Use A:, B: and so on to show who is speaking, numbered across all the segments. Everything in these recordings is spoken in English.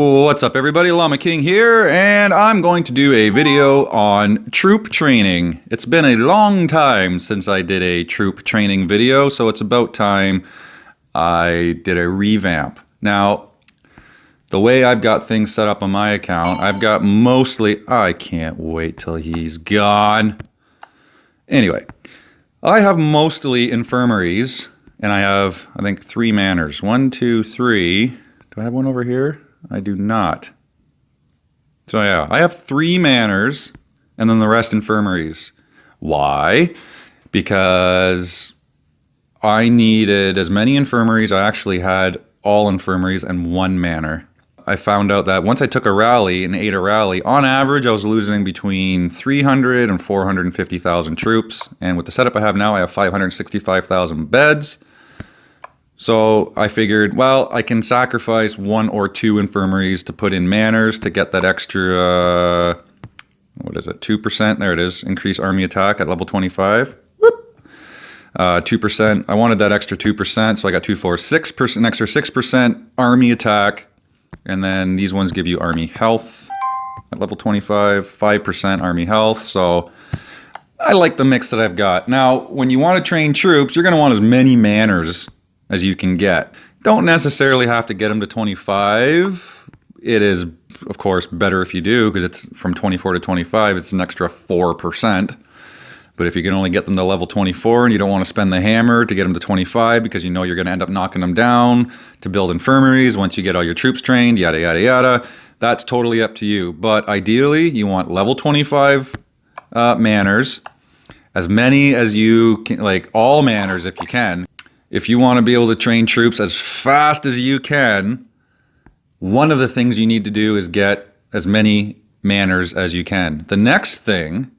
A: What's up everybody, Llama King here, and I'm going to do a video on troop training. It's been a long time since I did a troop training video, so it's about time I did a revamp. Now, the way I've got things set up on my account, I've got mostly... I can't wait till he's gone. Anyway, I have mostly infirmaries, and I have, I think, 3 manors. 1, 2, 3. Do I have one over here? I do not. So yeah, I have 3 manors and then the rest infirmaries. Why? Because I needed as many infirmaries. I actually had all infirmaries and 1 manor. I found out that once I took a rally and ate a rally, on average I was losing between 300 and 450,000 troops. And with the setup I have now, I have 565,000 beds. So I figured, well, I can sacrifice 1 or 2 infirmaries to put in manors to get that extra, what is it, 2%? There it is, increase army attack at level 25. Whoop. 2%, I wanted that extra 2%, so I got 2, 4, 6%, an extra 6% army attack. And then these ones give you army health at level 25, 5% army health. So I like the mix that I've got. Now, when you want to train troops, you're going to want as many manors as you can get. Don't necessarily have to get them to 25. It is, of course, better if you do, because it's from 24 to 25, it's an extra 4%. But if you can only get them to level 24 and you don't want to spend the hammer to get them to 25 because you know you're going to end up knocking them down to build infirmaries once you get all your troops trained, yada, yada, yada, that's totally up to you. But ideally, you want level 25 manors, as many as you can, like all manors if you can. If you want to be able to train troops as fast as you can, one of the things you need to do is get as many manors as you can. The next thing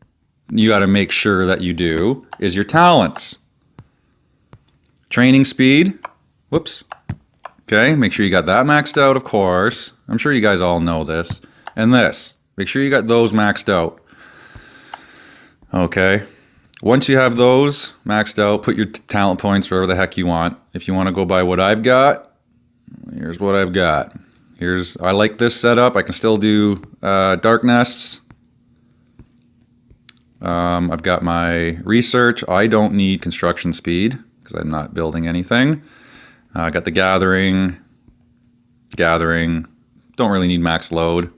A: you got to make sure that you do is your talents. Training speed. Whoops. Okay, make sure you got that maxed out, of course. I'm sure you guys all know this. And this. Make sure you got those maxed out. Okay. Once you have those maxed out, put your talent points wherever the heck you want. If you want to go by what I've got, here's what I've got. I like this setup. I can still do dark nests. I've got my research. I don't need construction speed because I'm not building anything. I got the gathering. Don't really need max load.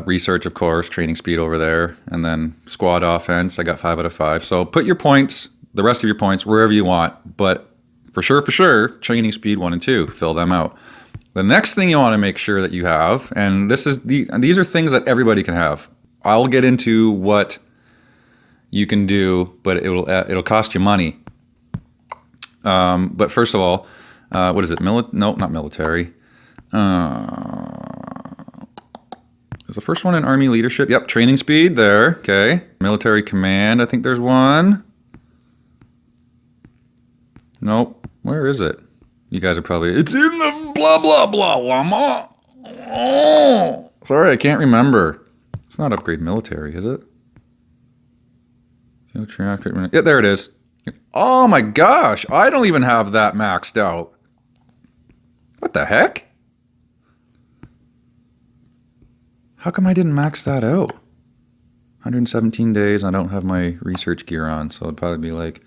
A: Research, of course, training speed over there, and then squad offense, I got 5 out of 5. So put your points, the rest of your points, wherever you want, but for sure, training speed 1 and 2, fill them out. The next thing you want to make sure that you have, and these are things that everybody can have. I'll get into what you can do, but it'll cost you money. But first of all, what is it? No, not military. Is the first one in army leadership? Yep, training speed there. Okay. Military command, I think there's one. Nope. Where is it? You guys are probably... It's in the blah, blah, blah, llama. Oh. Sorry, I can't remember. It's not upgrade military, is it? Yeah, there it is. Oh my gosh, I don't even have that maxed out. What the heck? How come I didn't max that out? 117 days, I don't have my research gear on, so it'd probably be like...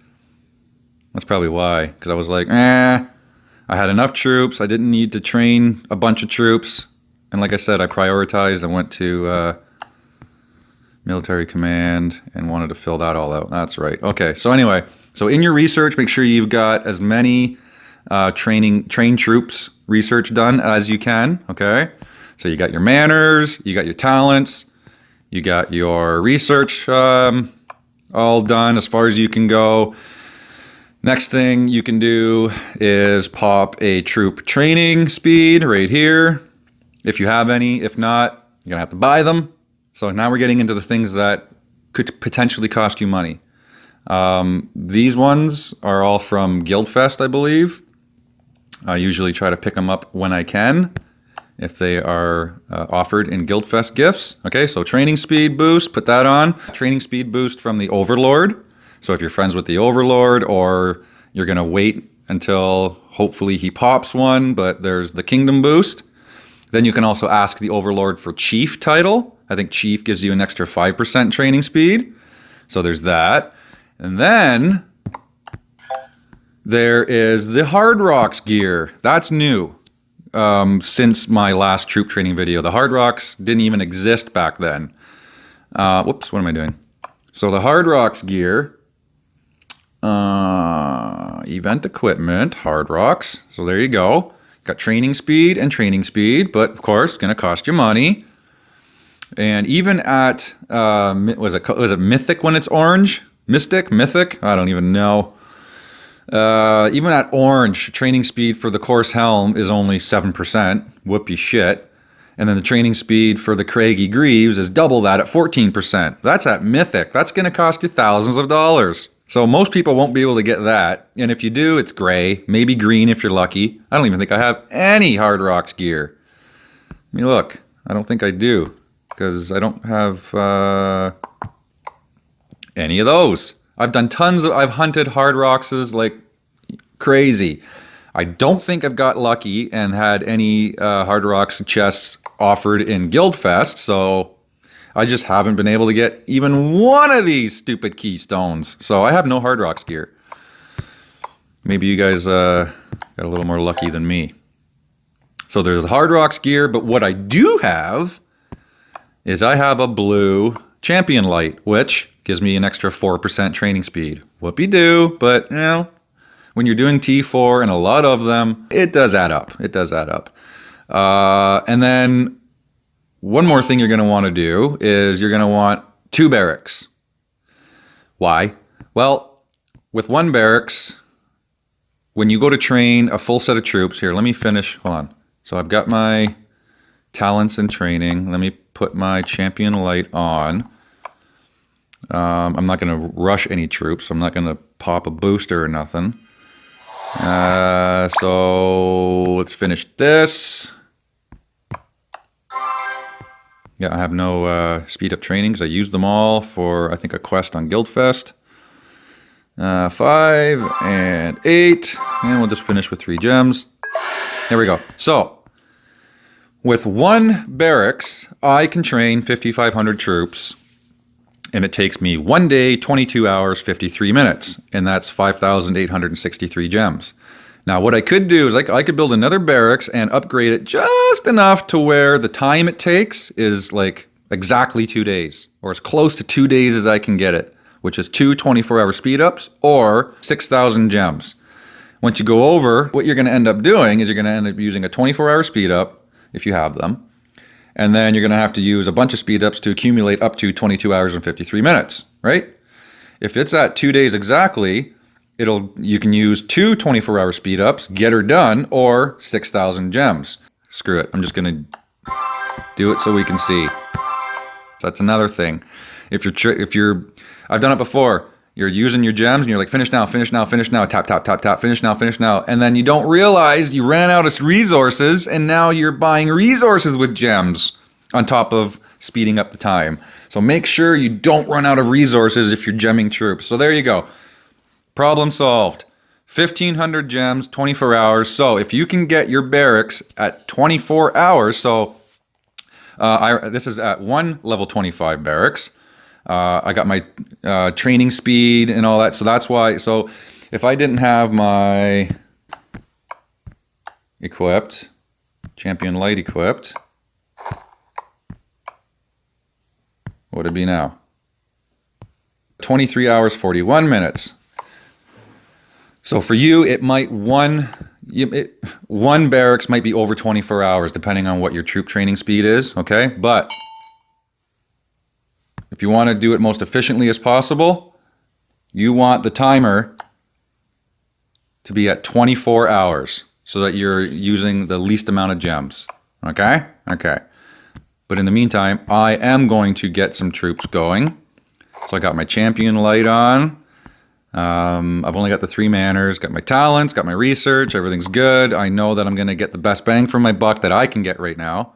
A: That's probably why, because I was like, I had enough troops, I didn't need to train a bunch of troops, and like I said, I prioritized, I went to military command and wanted to fill that all out. That's right. Okay, so anyway, so in your research, make sure you've got as many trained troops research done as you can, okay? So you got your manors, you got your talents, you got your research all done as far as you can go. Next thing you can do is pop a troop training speed right here, if you have any. If not, you're going to have to buy them. So now we're getting into the things that could potentially cost you money. These ones are all from Guildfest, I believe. I usually try to pick them up when I can, if they are offered in Guildfest gifts. Okay, so training speed boost, put that on. Training speed boost from the Overlord. So if you're friends with the Overlord, or you're gonna wait until hopefully he pops one, but there's the Kingdom boost. Then you can also ask the Overlord for Chief title. I think Chief gives you an extra 5% training speed. So there's that. And then there is the Hard Rocks gear. That's new since my last troop training video. The Hard Rocks didn't even exist back then. Whoops, what am I doing? So the Hard Rocks gear, event equipment, Hard Rocks. So there you go. Got training speed and training speed, but of course, it's going to cost you money. And even at, was it Mythic when it's orange? Mystic? Mythic? I don't even know. Even at orange, training speed for the course helm is only 7%. Whoopee shit. And then the training speed for the Craigie Greaves is double that at 14%. That's at Mythic. That's going to cost you thousands of dollars. So most people won't be able to get that. And if you do, it's gray, maybe green if you're lucky. I don't even think I have any Hard Rocks gear. Let me look. I don't think I do, because I don't have any of those. I've hunted Hard Rockses like crazy. I don't think I've got lucky and had any Hard Rocks chests offered in Guildfest, so I just haven't been able to get even one of these stupid keystones. So I have no Hard Rocks gear. Maybe you guys got a little more lucky than me. So there's Hard Rocks gear, but what I do have is I have a blue Champion Light, which gives me an extra 4% training speed. Whoopie-doo, but you know, when you're doing T4 and a lot of them, it does add up. It does add up. And then one more thing you're going to want to do is you're going to want 2 barracks. Why? Well, with 1 barracks, when you go to train a full set of troops, here, let me finish, hold on. So I've got my talents and training. Let me put my Champion Light on. I'm not going to rush any troops. I'm not going to pop a booster or nothing. So let's finish this. Yeah, I have no speed up training because I used them all for, I think, a quest on Guildfest. 5 and 8. And we'll just finish with 3 gems. There we go. So, with 1 barracks, I can train 5,500 troops. And it takes me 1 day, 22 hours, 53 minutes. And that's 5,863 gems. Now, what I could do is I could build another barracks and upgrade it just enough to where the time it takes is like exactly 2 days, or as close to 2 days as I can get it, which is 2 24-hour speed ups or 6,000 gems. Once you go over, what you're going to end up doing is you're going to end up using a 24-hour speed up, if you have them, and then you're going to have to use a bunch of speed ups to accumulate up to 22 hours and 53 minutes, right? If it's at 2 days exactly, you can use 2 24-hour speed ups, get her done, or 6,000 gems. Screw it. I'm just going to do it so we can see. So that's another thing. If you're, I've done it before. You're using your gems and you're like, finish now, finish now, finish now, tap, tap, tap, tap, finish now, finish now. And then you don't realize you ran out of resources and now you're buying resources with gems on top of speeding up the time. So make sure you don't run out of resources if you're gemming troops. So there you go. Problem solved. 1,500 gems, 24 hours. So if you can get your barracks at 24 hours, so this is at 1 level 25 barracks. I got my training speed and all that. So that's why. So if I didn't have my equipped, Champion Light equipped, what would it be now? 23 hours, 41 minutes. So for you, it might one barracks might be over 24 hours, depending on what your troop training speed is, okay? But if you want to do it most efficiently as possible, you want the timer to be at 24 hours so that you're using the least amount of gems, okay? Okay. But in the meantime, I am going to get some troops going. So I got my Champion Light on. I've only got the 3 manors, got my talents, got my research, everything's good. I know that I'm going to get the best bang for my buck that I can get right now.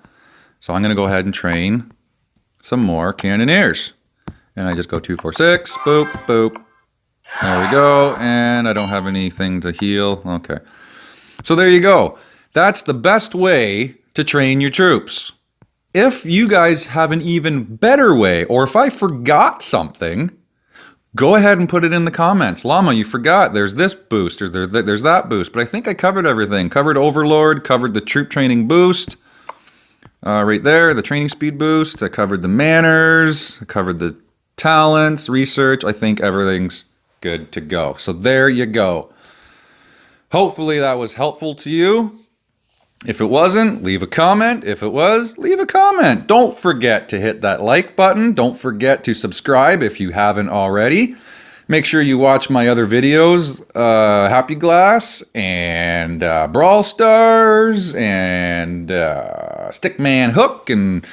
A: So I'm going to go ahead and train some more cannoneers. And I just go 2, 4, 6, boop, boop. There we go. And I don't have anything to heal. Okay. So there you go. That's the best way to train your troops. If you guys have an even better way, or if I forgot something, go ahead and put it in the comments. Llama, you forgot there's this boost or there's that boost, but I think I covered everything. Covered Overlord, covered the troop training boost. Right there, the training speed boost. I covered the manners. I covered the talents, research. I think everything's good to go. So there you go. Hopefully that was helpful to you. If it wasn't, leave a comment. If it was, leave a comment. Don't forget to hit that like button. Don't forget to subscribe if you haven't already. Make sure you watch my other videos, Happy Glass and Brawl Stars and Stickman Hook and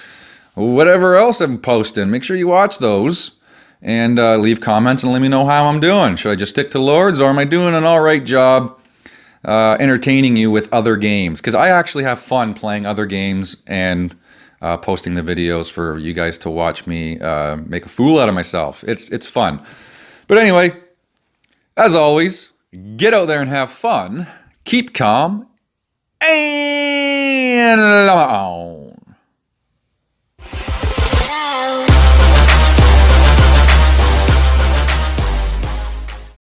A: whatever else I'm posting. Make sure you watch those and leave comments and let me know how I'm doing. Should I just stick to Lords, or am I doing an all right job entertaining you with other games? Because I actually have fun playing other games and posting the videos for you guys to watch me make a fool out of myself. It's fun. But anyway, as always, get out there and have fun, keep calm, and